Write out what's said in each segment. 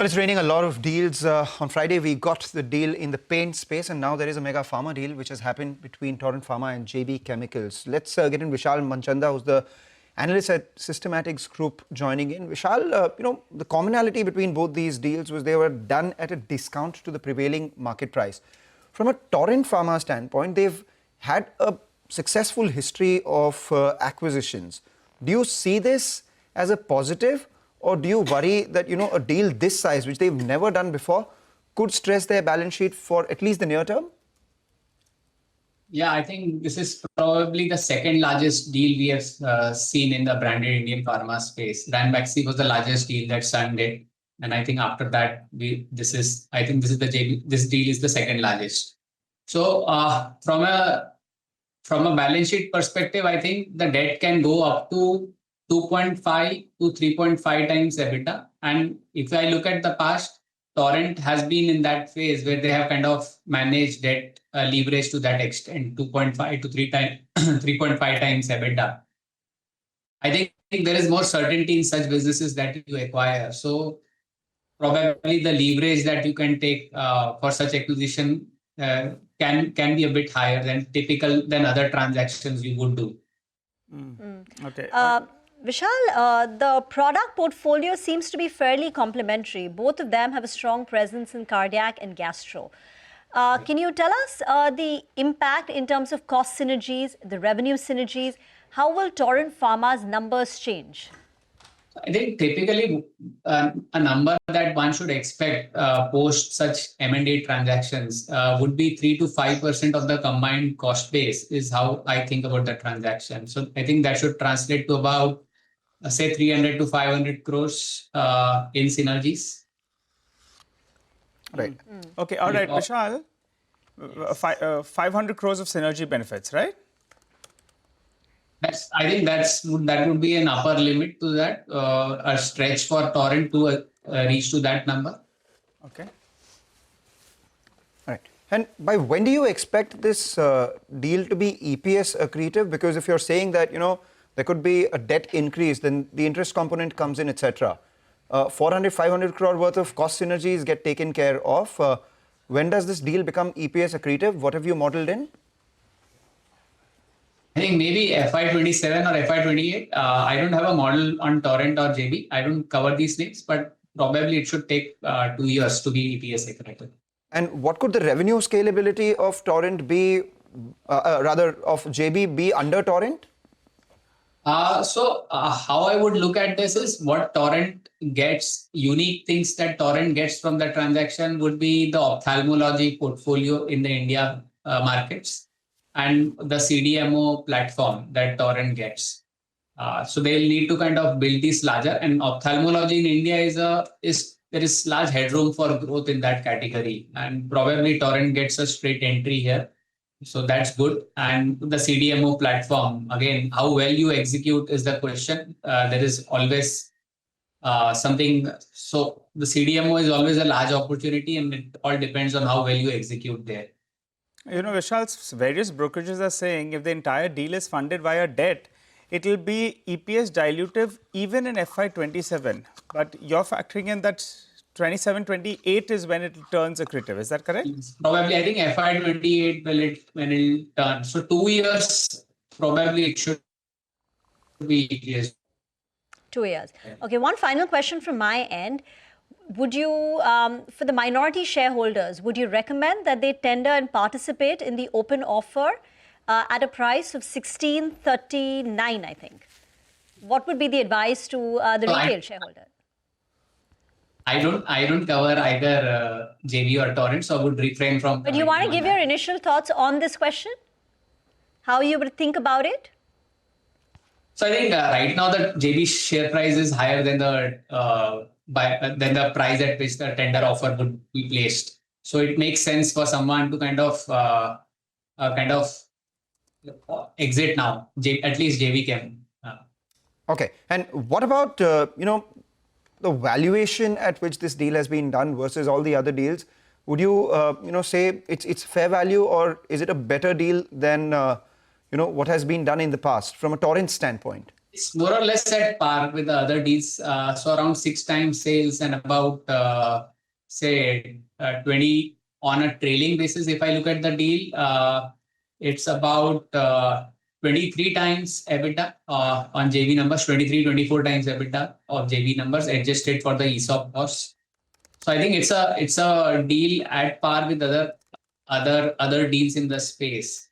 Well, it's raining a lot of deals. On Friday, we got the deal in the paint space, and now there is a mega pharma deal which has happened between Torrent Pharma and JB Chemicals. Let's get in Vishal Manchanda, who's the analyst at Systematix Group, joining in. Vishal, the commonality between both these deals was they were done at a discount to the prevailing market price. From a Torrent Pharma standpoint, they've had a successful history of acquisitions. Do you see this as a positive? Or do you worry that, a deal this size, which they've never done before, could stress their balance sheet for at least the near term? Yeah, I think this is probably the second largest deal we have seen in the branded Indian pharma space. Ranbaxy was the largest deal that Sun did. And I think after that, this deal is the second largest. So from a balance sheet perspective, I think the debt can go up to 2.5 to 3.5 times EBITDA. And if I look at the past, Torrent has been in that phase where they have kind of managed debt leverage to that extent, 2.5 to 3.5 times EBITDA. I think there is more certainty in such businesses that you acquire. So probably the leverage that you can take for such acquisition can be a bit higher than other transactions you would do. Okay. Vishal, the product portfolio seems to be fairly complementary. Both of them have a strong presence in cardiac and gastro. Can you tell us the impact in terms of cost synergies, the revenue synergies? How will Torrent Pharma's numbers change? I think typically a number that one should expect post such M&A transactions would be 3 to 5% of the combined cost base is how I think about the transaction. So I think that should translate to about say 300 to 500 crores in synergies. Right. Okay. All right, Vishal, 500 crores of synergy benefits, right? I think that would be an upper limit to that, a stretch for Torrent to reach to that number. Okay. All right. And by when do you expect this deal to be EPS accretive? Because if you're saying that, there could be a debt increase, then the interest component comes in, etc. 400, 500 crore worth of cost synergies get taken care of. When does this deal become EPS accretive? What have you modeled in? I think maybe FY27 or FY28. I don't have a model on Torrent or JB. I don't cover these names, but probably it should take 2 years to be EPS accretive. And what could the revenue scalability of Torrent be, of JB be under Torrent? So how I would look at this is what Torrent gets, unique things that Torrent gets from the transaction would be the ophthalmology portfolio in the India markets and the CDMO platform that Torrent gets. So they'll need to kind of build this larger, and ophthalmology in India there is large headroom for growth in that category, and probably Torrent gets a straight entry here. So that's good. And the CDMO platform, again, how well you execute is the question. There is always something. So the CDMO is always a large opportunity, and it all depends on how well you execute there. Vishal's various brokerages are saying if the entire deal is funded via debt, it will be EPS dilutive even in FY27. But you're factoring in that 27-28 is when it turns accretive. Is that correct? Probably, I think FY28 when it turns. So 2 years, probably it should be EPS. 2 years. Okay, one final question from my end. Would you, for the minority shareholders, would you recommend that they tender and participate in the open offer at a price of 16.39, I think? What would be the advice to the retail shareholder? I don't cover either JB or Torrent, so I would refrain from. But you want to give your initial thoughts on this question? How you would think about it? So I think right now the JB share price is higher than the price at which the tender offer would be placed. So it makes sense for someone to kind of exit now, at least JB Chem. Okay. And what about, the valuation at which this deal has been done versus all the other deals? Would you, say it's fair value, or is it a better deal than, what has been done in the past from a Torrent standpoint? It's more or less at par with the other deals. So around 6 times sales and about, say, 20 on a trailing basis. If I look at the deal, it's about 23 times EBITDA on JV numbers, 23, 24 times EBITDA of JV numbers adjusted for the ESOP costs. So I think it's a deal at par with other deals in the space.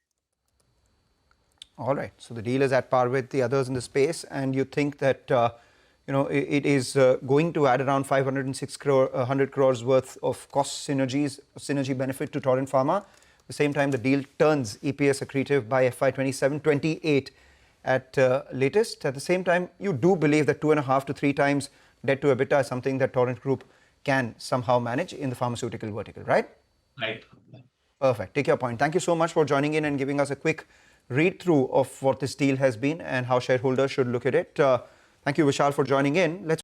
All right. So the deal is at par with the others in the space, and you think that it is going to add around 100 crores worth of cost synergy benefit to Torrent Pharma. At the same time, the deal turns EPS accretive by FY 27-28 at latest. At the same time, you do believe that 2.5 to 3 times debt to EBITDA is something that Torrent Group can somehow manage in the pharmaceutical vertical, right? Right. Perfect. Take your point. Thank you so much for joining in and giving us a quick read through of what this deal has been and how shareholders should look at it. Thank you, Vishal, for joining in. Let's